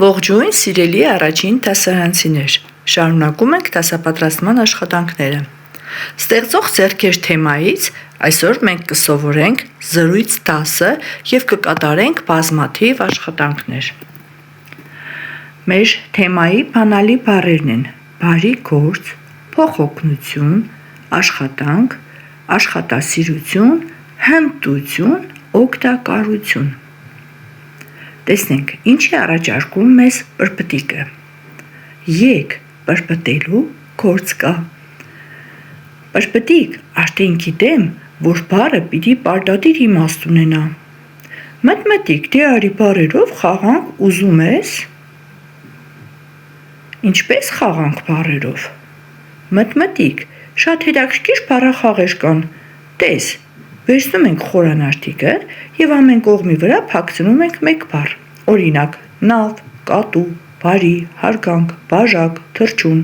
Ողջույն սիրելի առաջին դասարանցիներ, շարունակում ենք դասապատրաստման աշխատանքները։ Ստեղծող ձեռքեր թեմայից այսօր մենք կսովորենք զրույց 10 և կկատարենք բազմաթիվ աշխատանքներ։ Մեր թեմայի բանալի բառերն են բարի գործ, փոխօգնություն, աշխատանք, աշխատասիրություն, հմտություն, օգտակարություն։ Տեսնենք, ինչի առաջարկում մեզ պրպտիկը։ Եկ պրպտելու գործ կա։ Պրպտիկ, արդեն գիտեմ, որ բառը պիտի պարտադիր իմաստ ունենա։ Մտմտիկ, դե արի բառերով խաղանք ուզում ես։ Ինչպես խաղանք բառերով։ Մտմտիկ, շատ հետաքրքիր բառախաղեր կան։ Տես, վերցնում ենք խորանարդիկը և ամեն կողմի վրա փակցնում ենք մեկ բառ, օրինակ նավ, կատու, բարի, հարգանք, բաժակ, թռչուն։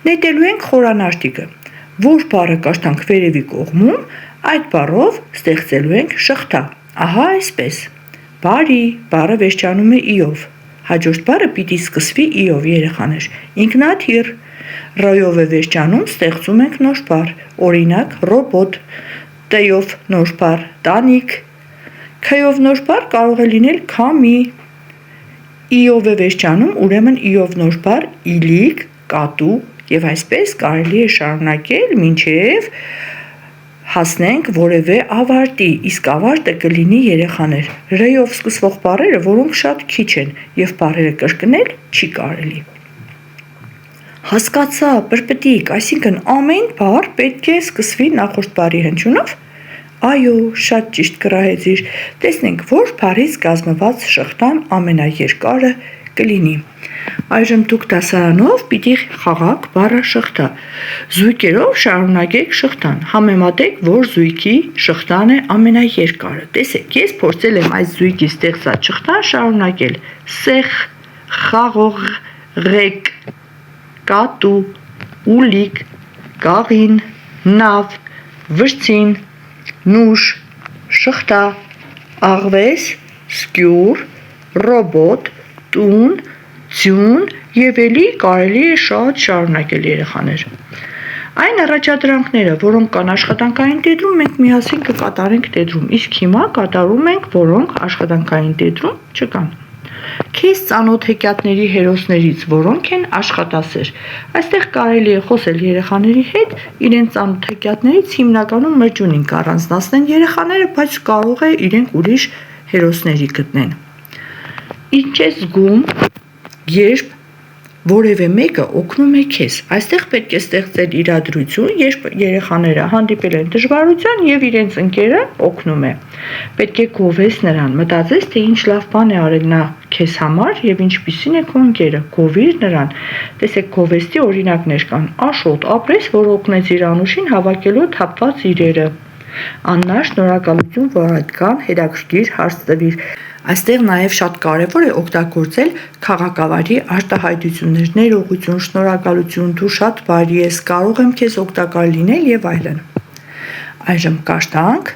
Նետելու ենք խորանարդիկը, որ բառը կարդանք վերևի կողմում, այդ բառով ստեղծելու ենք շղթա, ահա այսպես։ Բարի բառը վերջանում է ի-ով, հաջորդ բառը պիտի սկսվի ի-ով, երեխաներ, ինքնաթիռ, ռ-ով է վերջանում, ստեղծում ենք նոր բառ, օրինակ ռոբոտ, Տ-ով նոր բառ, տանիք, Ք-ով նոր բառ կարող է լինել քամի, ի-ով է վերջանում, ուրեմն ի-ով նոր բառ, իլիկ, կատու և այսպես կարելի է շարունակել մինչև հասնենք որևէ ավարտի, իսկ ավարտը կլինի երեխաներ, ռ-ով սկսվող բառերը, որոնք շատ քիչ են և բառերը կրկնել չի կարելի։ Հասկացա, պրպտիկ, այսինքն ամեն բառ պետք է սկսվի նախորդ բառի հնչյունով։ Այո, շատ ճիշտ կռահեցիր, տեսնենք, որ բառից կազմված շղթան ամենաերկարը կլինի։ Այժմ դուք դասարանով պիտի խաղաք բառը շղթա։ Զույգերով շարունակեք շղթան, համեմատեք, որ զույգի շղթան է ամենաերկարը։ Տեսեք, ես փորձել եմ այս զույգի ստեղծած շղթան շարունակել։ Սեխ, խաղող, ղեկ, կատու, ուլիկ, գաղին, նավ, վրձին, նուշ, շղթա, աղվես, սկյուր, ռոբոտ, տուն, ձյուն և էլի կարելի է շատ շարունակել երեխաներ։ Այն առաջադրանքները, որոնք կան աշխատանքային տետրում, մենք միասին կկատարենք տետրում, իսկ հիմա կատարում ենք, որոնք աշխատանքային տետրում չկան։ Քեզ ծանոթ հեքիաթների հերոսներից որոնք են աշխատասեր։ Այստեղ կարելի է խոսել երեխաների հետ, իրենց ծանոթ հեքիաթներից հիմնականում մրջունին կառանձնացնեն երեխաները, բայց կարող է իրենք ուրիշ հերոսների գտնեն։ Ինչ ես զգում, երբ որևէ մեկը օգնում է քեզ։ Այստեղ պետք է ստեղծել իրադրություն, երբ երեխաները հանդիպել են դժվարության և իրենց ընկերը օգնում է։ Պետք է գովես նրան, մտածես, թե ինչ լավ բան է արել նա քեզ համար և ինչպիսին է քո ընկերը, գովիր նրան։ Տեսեք, գովեստի օրինակներ կան, Աշոտ, ապրես, որ օգնեց իր անուշին հավաքելու թափված իրերը։ Աննա, շնորհակալություն, որ այդքան հետաքրքիր հարց տվիր։ Այստեղ նաև շատ կարևոր է օգտագործել քաղաքավարի արտահայտություններ, ներողություն, շնորհակալություն, դու շատ բարի ես, կարող եմ քեզ օգտակար լինել և այլն։ Այժմ կարդանք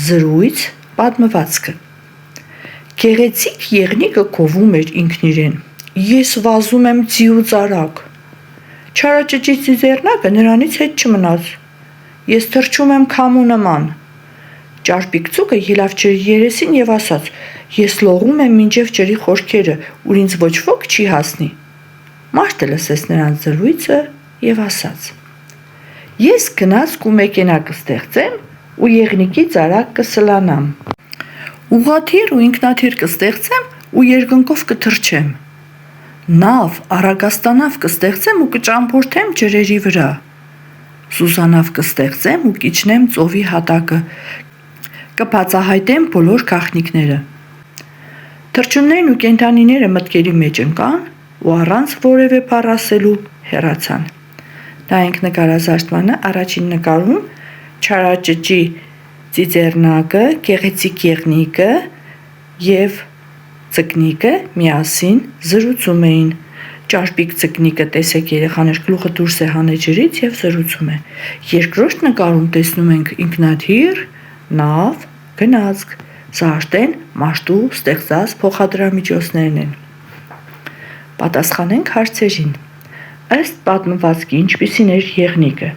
զրույց պատմվածքը։ Գեղեցիկ եղնիկը գովում էր ինքն իրեն. Ես վազում եմ ձիուց արագ։ Չարաճճի ծիծեռնակը նրանից հետ չմնաց։ Ես թռչում եմ քամու նման։ Ճարպիկ ձուկը ելավ ջրի երեսին և ասաց. Ես լողում եմ մինչև ջրի խորքերը, ուր ինձ ոչ ոք չի հասնի։ Մարդը լսեց նրանց զրույցը և ասաց. Ես գնացք ու մեքենա կստեղծեմ ու եղնիկից արագ կսլանամ։ Ուղղաթիռ ու ինքնաթիռ կստեղծեմ ու երկնքով կթռչեմ։ Նավ, առագաստանավ կստեղծեմ ու կճամփորդեմ ջրերի վրա։ Սուզանավ կստեղծեմ ու կիջնեմ ծովի հատակը, կբացահայտեմ բոլոր գաղտնիքները։ Թռչուններն ու կենդանիները մտքերի մեջ ընկան ու առանց որևէ բառ ասելու հեռացան։ Դա ենք նկարազարդմանը առաջին նկարում չարաճճի ծիծեռնակը, գեղեցիկ եղնիկը և ձկնիկը միասին զրուցում էին։ Ճարպիկ ձկնիկը, տեսեք երեխաներ, գլուխը դուրս է հանել ջրից և զրուցում է։ Երկրորդ նկարում տեսնում ենք ինքնաթիռ, նավ, գնացք։ Սա արդեն մարդու ստեղծած փոխադրամիջոցներն են։ Պատասխանենք հարցերին։ Ըստ պատմվածքի ինչպիսին էր եղնիկը։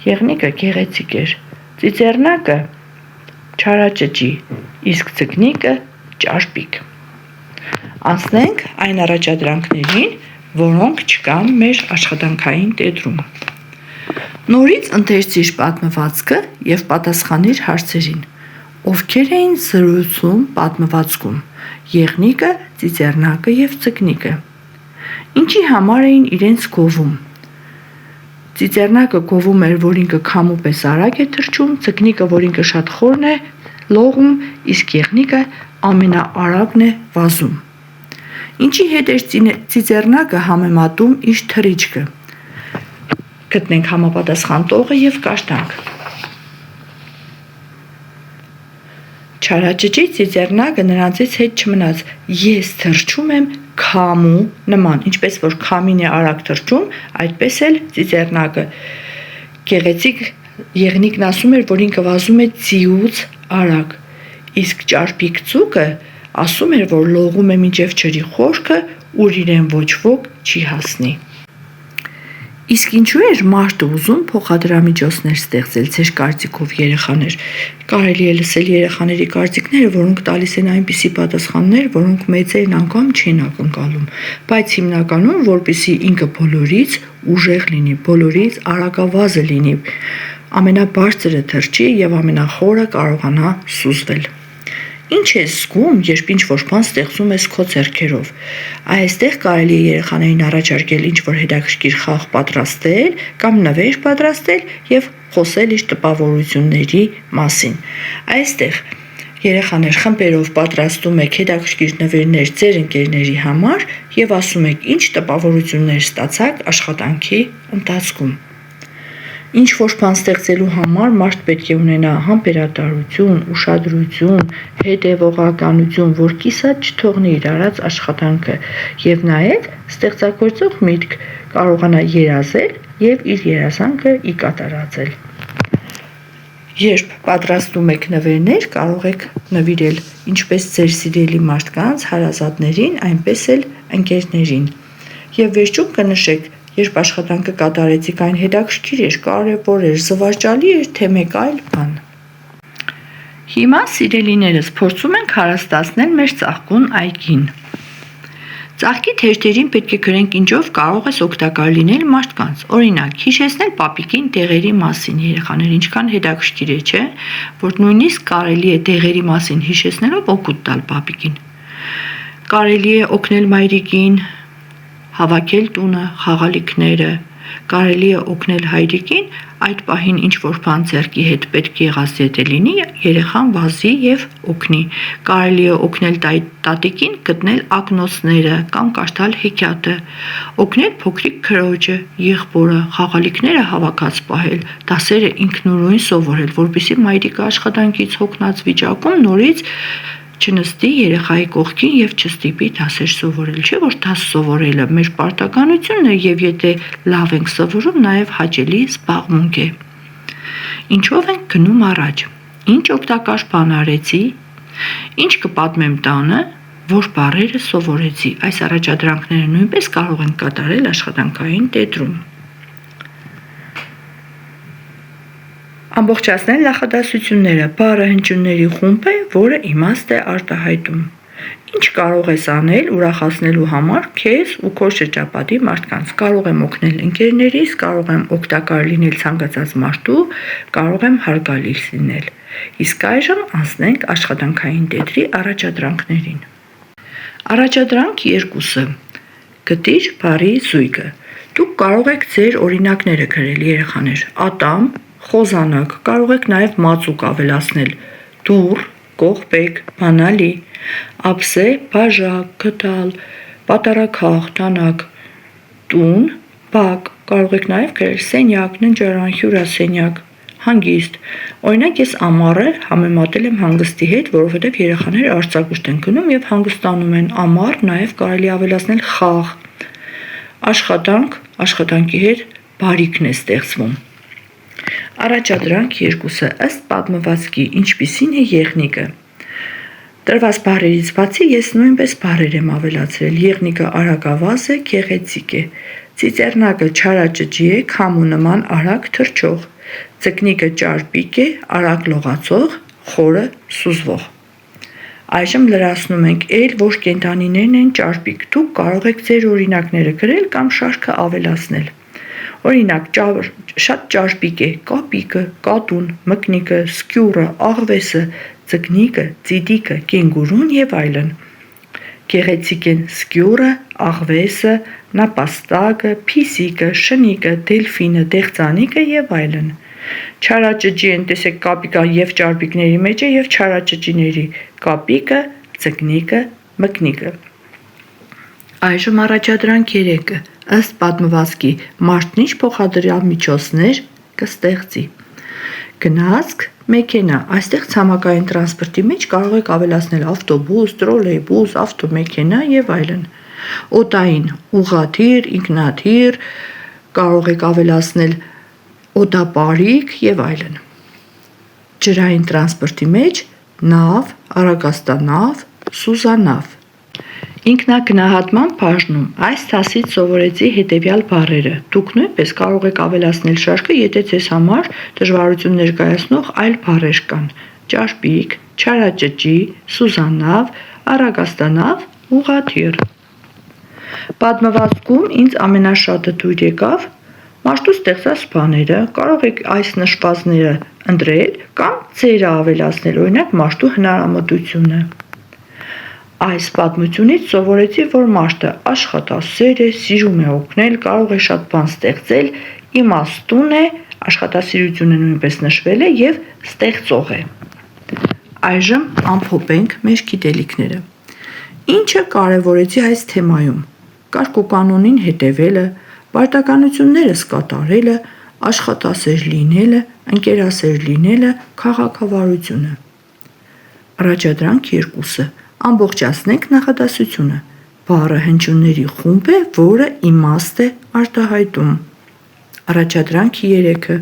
Եղնիկը գեղեցիկ էր, ծիծեռնակը չարաճճի, իսկ ձկնիկը ճարպիկ։ Անցնենք այն առաջադրանքներին, որոնք չկան մեր աշխատանքային տետրում։ Նորից ընթերցիր պատմվածքը և պատասխանիր հարցերին։ Ովքեր էին զրույցում պատմվածքում՝ եղնիկը, ծիծեռնակը և ձկնիկը։ Ինչի համար էին իրենց գովում։ Ծիծեռնակը գովում էր, որ ինքը քամու պես արագ է թռչում, ձկնիկը, որ ինքը շատ խորն է լողում, իսկ եղնիկը ամենաարագն է վազում։ Ինչի հետ էր ծիծեռնակը համեմատում իր թռիչքը։ Գտնենք համապատասխան տողը և կաշտանք։ Չարաճճի ծիծեռնակը նրանցից հետ չմնաց։ Ես թռչում եմ քամու նման, ինչպես որ քամին է արագ թռչում, այդպես էլ ծիծեռնակը։ Գեղեցիկ եղնիկն ասում էր, որ ինքը վազում է ծիուց արագ, իսկ ճարպիկ ձուկը ասում էր, որ լողում է մինչև ջրի խորքը, ուր իրեն ոչ ոք չի հասնի։ Իսկ ինչու էր մարդը ուզում փոխադրամիջոցներ ստեղծել ձեր կարծիքով երեխաներ։ Կարելի է լսել երեխաների կարծիքները, որոնք տալիս են այնպիսի պատասխաններ, որոնք մեծերն անգամ չեն ակնկալում, բայց հիմնականում, որպեսզի ինքը բոլորից ուժեղ լինի, բոլորից արագավազը լինի, ամենաբարձրը թռչի և ամենախորը կարողանա սուզվել։ Ինչ ես զգում, երբ ինչ-որ բան ստեղծում ես քո ձեռքերով։ Այստեղ կարելի է երեխաներին առաջարկել ինչ-որ հետաքրքիր խաղ պատրաստել կամ նվեր պատրաստել և խոսել իր տպավորությունների մասին։ Այստեղ երեխաներ խմբերով պատրաստում եք հետաքրքիր նվերներ ձեր ընկերների համար և ասում եք ինչ տպավորություններ ստացաք աշխատանքի ընթացքում։ Ինչ-որ բան ստեղծելու համար մարդ պետք է ունենա համբերատարություն, ուշադրություն, հետևողականություն, որ կիսատ չթողնի իր արած աշխատանքը և նաև ստեղծագործող միտք, կարողանա երազել և իր երազանքը ի կատար ածել։ Երբ պատրաստում եք նվերներ, կարող եք նվիրել ինչպես ձեր սիրելի մարդկանց, հարազատներին, այնպես էլ ընկերներին։ Եվ վերջում կնշեք, երբ աշխատանքը կատարեցիք, այն հետաքրքիր էր, կարևոր էր, զվարճալի էր, թե մեկ այլ բան։ Հիմա, սիրելիներս, փորձում ենք հարստացնել մեր ծաղկուն այգին։ Ծաղկի թերթերին պետք է գրենք ինչով կարող ես օգտակար լինել մարդկանց։ Օրինակ, հիշեցնել պապիկին դեղերի մասին, երեխաներ, ինչքան հետաքրքիր է, չէ՞, որ նույնիսկ կարելի է դեղերի մասին հիշեցնելով օգուտ տալ պապիկին։ Կարելի է օգնել մայրիկին հավաքել տունը, խաղալիքները, կարելի է օգնել հայրիկին այդ պահին ինչ-որ բան ձեռքի հետ պետք եղած եթե լինի, երեխան վազի և օգնի։ Կարելի է օգնել տատիկին գտնել ակնոցները կամ կարդալ հեքիաթը, օգնել փոքրիկ քրոջը, եղբորը, խաղալիքները հավաքած պահել, դասերը ինքնուրույն սովորել, որպեսզի մայրիկը աշխատանքից հոգնած վիճակում նորից չնստի երեխայի կողքին և չստիպի դասեր սովորել, չէ՞ որ դաս սովորելը մեր պարտականությունն է և եթե լավ ենք սովորում, նաև հաճելի զբաղմունք է։ Ինչով ենք գնում առաջ։ Ինչ օգտակար բան արեցի։ Ինչ կպատմեմ տանը, որ բառերը սովորեցի։ Այս առաջադրանքները նույնպես կարող ենք կատարել աշխատանքային տետրում։ Ամբողջացնել նախադասությունները։ Բառը հնչյունների խումբ է, որը իմաստ է արտահայտում։ Ինչ կարող ես անել ուրախացնելու համար քեզ ու քո շրջապատի մարդկանց։ Կարող եմ օգնել ընկերներիս, կարող եմ օգտակար լինել ցանկացած մարդու, կարող եմ հարգալից լինել։ Իսկ այժմ անցնենք աշխատանքային տետրի առաջադրանքներին։ Առաջադրանք 2. Գտիր բառի զույգը։ Դուք կարող եք ձեր օրինակները գրել, երեխաներ։ Ատամ, խոզանակ, կարող եք նաև մածուկ ավելացնել, դուռ, կողպեք, բանալի, ափսե, բաժակ, գդալ, պատարագաղ, դանակ, տուն, բակ, կարող եք նաև գրել սենյակ, ննջարան, հյուրասենյակ, հանգիստ։ Օրինակ ես ամառը համեմատել եմ հանգստի հետ, որովհետև երեխաները արձակուրդ են գնում և հանգստանում են, ամառ նաև կարելի ավելացնել խաղ, աշխատանք, աշխատանքի հետ բարիքն է ստեղծվում։ Առաջադրանք 2. Ըստ պատմվածքի ինչպիսին է եղնիկը։ Տրված բառերից բացի ես նույնպես բառեր եմ ավելացրել։ Եղնիկը արագավազ է, գեղեցիկ է։ Ծիծեռնակը չարաճճի է, քամու նման արագ թռչող։ Ձկնիկը ճարպիկ է, արագ լողացող, խորը սուզվող։ Այժմ լրացնում ենք որ կենդանիներն են ճարպիկ։ Դուք կարող եք ձեր օրինակները գրել կամ շարքը ավելացնել։ Օրինակ, շատ ճարպիկ է կապիկը, կատուն, մկնիկը, սկյուրը, աղվեսը, ձկնիկը, ծիդիկը, կենգուրուն եւ այլն։ Գեղեցիկ են սկյուրը, աղվեսը, նապաստակը, փիսիկը, շնիկը, դելֆինը, դեղձանիկը եւ այլն։ Չարաճճի են, տեսեք, կապիկը եւ ճարպիկների մեջ է եւ չարաճճիների՝ կապիկը, ձկնիկը, մկնիկը։ Այժմ առաջադրանք 3-ը։ Ըստ պատմվածքի մարդն ինչ փոխադրամիջոցներ կստեղծի։ Գնացք, մեքենա, այստեղ ցամաքային տրանսպորտի մեջ կարող եք ավելացնել ավտոբուս, տրոլեյբուս, ավտոմեքենա եւ այլն։ Օդային, ուղղաթիռ, ինքնաթիռ, կարող եք ավելացնել օդապարիկ եւ այլն։ Ջրային տրանսպորտի մեջ նավ, արագաստանավ, սուզանավ։ Ինքնագնահատման բաժնում այս դասից սովորեցի հետևյալ բառերը։ Դուք նույնպես կարող եք ավելացնել շարքը, եթե ձեզ համար դժվարություն ներկայացնող այլ բառեր կան։ Ճարպիկ, չարաճճի, սուզանավ, արագաստանավ, ուղղաթիռ։ Պատմվածքում ինձ ամենաշատը դուր եկավ մարդու ստեղծած բաները, կարող եք այս նշվածները ընտրել կամ ձերը ավելացնել, օրինակ մարդու հնարամտությունը։ Այս պատմությունից սովորեցի, որ մարդը աշխատասեր է, սիրում է օգնել, կարող է շատ բան ստեղծել, իմաստուն է, աշխատասիրությունը նույնպես նշվել է եւ ստեղծող է։ Այժմ ամփոփենք մեր գիտելիքները։ Ինչը կարևորեցի այս թեմայում։ Կարգուկանոնին հետևելը, պարտականություններս կատարելը, աշխատասեր լինելը, ընկերասեր լինելը, քաղաքավարությունը։ Առաջադրանք 2-ը։ Ամբողջացնենք նախադասությունը։ Բառը հնչյունների խումբ է, որը իմաստ է արտահայտում։ Առաջադրանք 3-ը։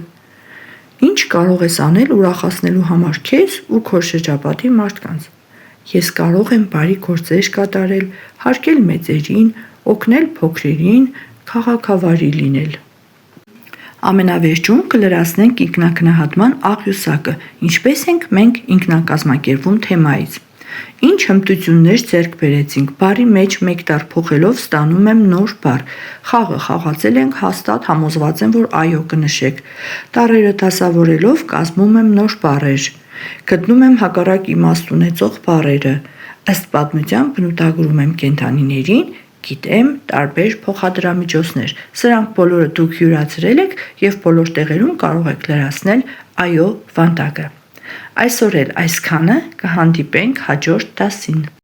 Ինչ կարող ես անել ուրախացնելու համար քեզ ու քո շրջապատի մարդկանց։ Ես կարող եմ բարի գործեր կատարել, հարգել մեծերին, օգնել փոքրերին, քաղաքավարի լինել։ Ամենավերջում կլրացնենք ինքնագնահատման աղյուսակը, ինչպես ենք մենք ինքնակազմակերպվում թեմայից։ Ինչ հմտություններ ձեռք բերեցինք, բառի մեջ մեկ տառ փոխելով ստանում եմ նոր բառ։ Խաղը խաղացել ենք, հաստատ համոզված եմ, որ այո կնշեք։ Տառերը դասավորելով կազմում եմ նոր բառեր։ Գտնում եմ հակառակ իմաստ ունեցող բառերը։ Ըստ պատմության բնութագրում եմ կենդանիներին, գիտեմ տարբեր փոխադրամիջոցներ։ Սրանք բոլորը դուք յուրացրել եք եւ բոլոր տեղերում կարող եք լրացնել այո վանդակը։ Այսօր էլ այսքանը, կհանդիպենք հաջորդ դասին։